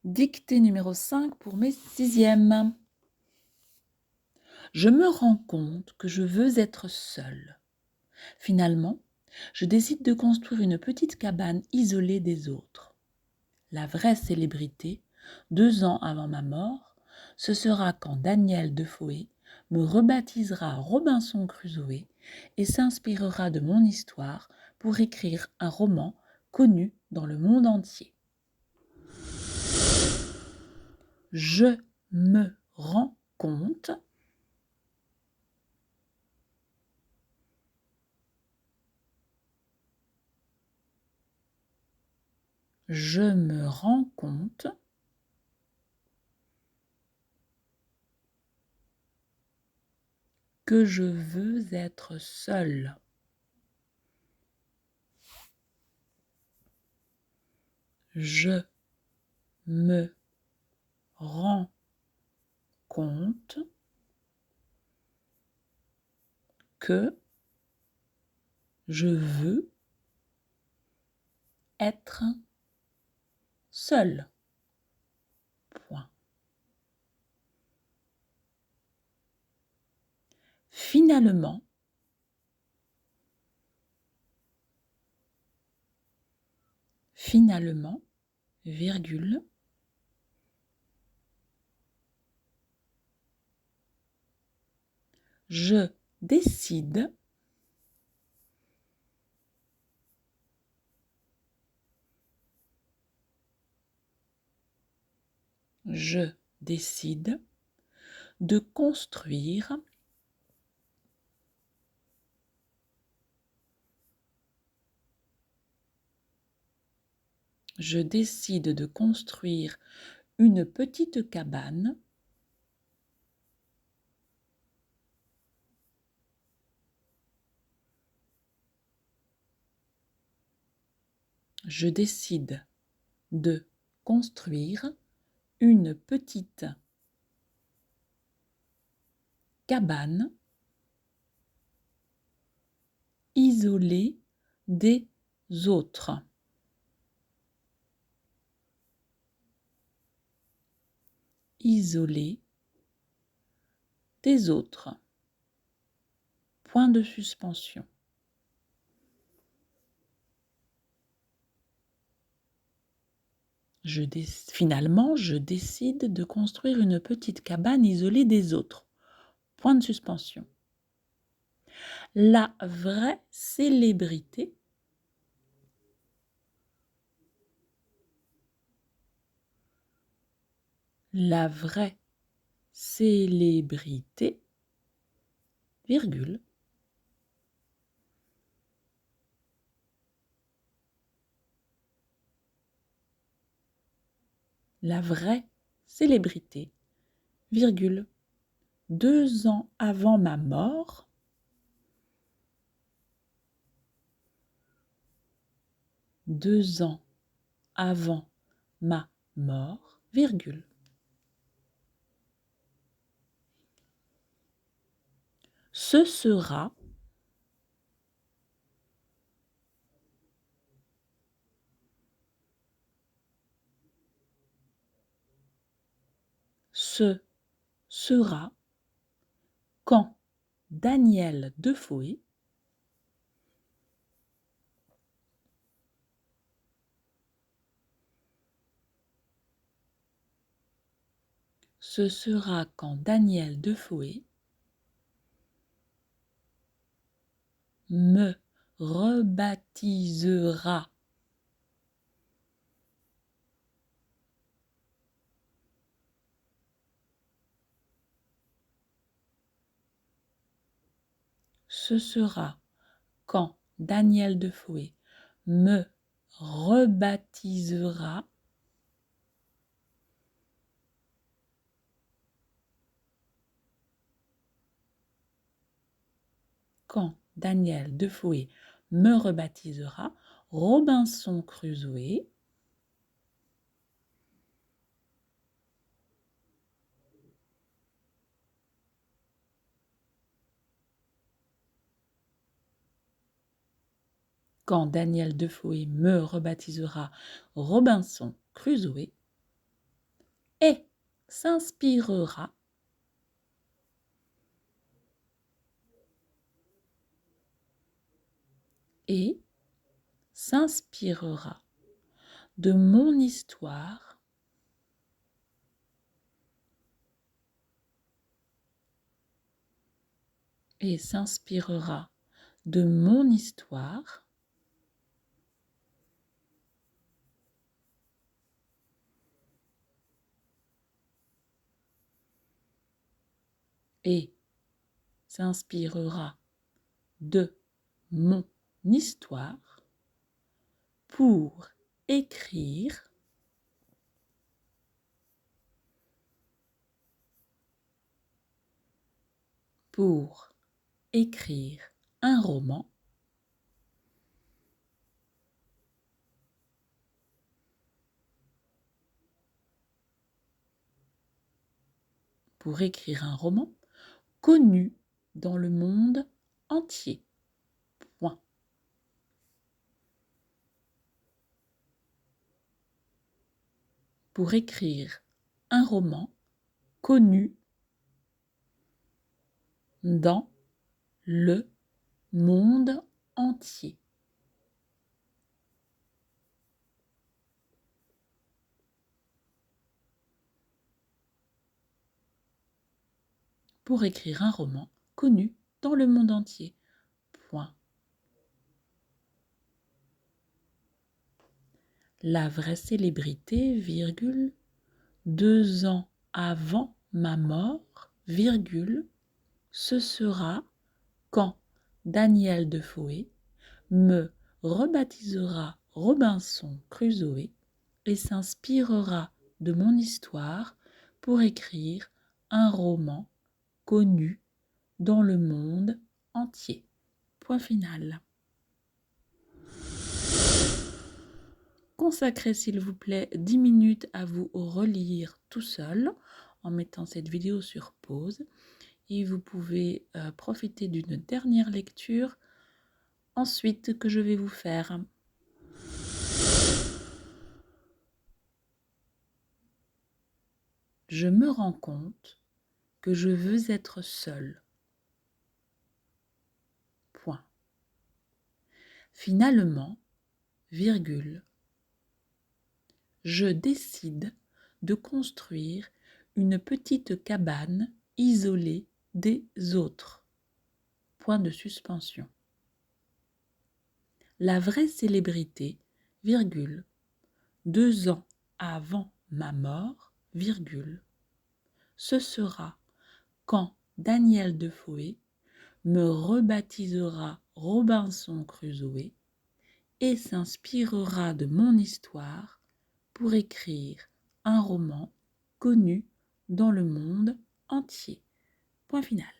Dictée numéro 5 pour mes 6e. Je me rends compte que je veux être seule. Finalement, je décide de construire une petite cabane isolée des autres. La vraie célébrité, 2 ans avant ma mort, ce sera quand Daniel Defoe me rebaptisera Robinson Crusoe et s'inspirera de mon histoire pour écrire un roman connu dans le monde entier. Je me rends compte je me rends compte que je veux être seule. Je me rends compte que je veux être seule. Point. Finalement, virgule, je décide de construire une petite cabane je décide de construire une petite cabane isolée des autres. Isolée des autres. Point de suspension. Finalement, je décide de construire une petite cabane isolée des autres. Point de suspension. La vraie célébrité virgule, la vraie célébrité, virgule, 2 ans avant ma mort, virgule. Ce sera quand Daniel Defoe me rebaptisera quand Daniel Defoe me rebaptisera Robinson Crusoe quand Daniel Defoe me rebaptisera Robinson Crusoe, et s'inspirera et s'inspirera de mon histoire et s'inspirera de mon histoire et s'inspirera de mon histoire pour écrire pour écrire un roman pour écrire un roman connu dans le monde entier. Point. Pour écrire un roman connu dans le monde entier. Pour écrire un roman connu dans le monde entier. Point. La vraie célébrité, virgule, 2 ans avant ma mort, virgule, ce sera quand Daniel Defoe me rebaptisera Robinson Crusoe et s'inspirera de mon histoire pour écrire un roman connu dans le monde entier. Point final. Consacrez s'il vous plaît 10 minutes à vous relire tout seul en mettant cette vidéo sur pause et vous pouvez profiter d'une dernière lecture ensuite que je vais vous faire. Je me rends compte que je veux être seule. Point. Finalement, virgule, je décide de construire une petite cabane isolée des autres. Point de suspension. La vraie célébrité, virgule, 2 ans avant ma mort, virgule, ce sera quand Daniel Defoe me rebaptisera Robinson Crusoe et s'inspirera de mon histoire pour écrire un roman connu dans le monde entier. Point final.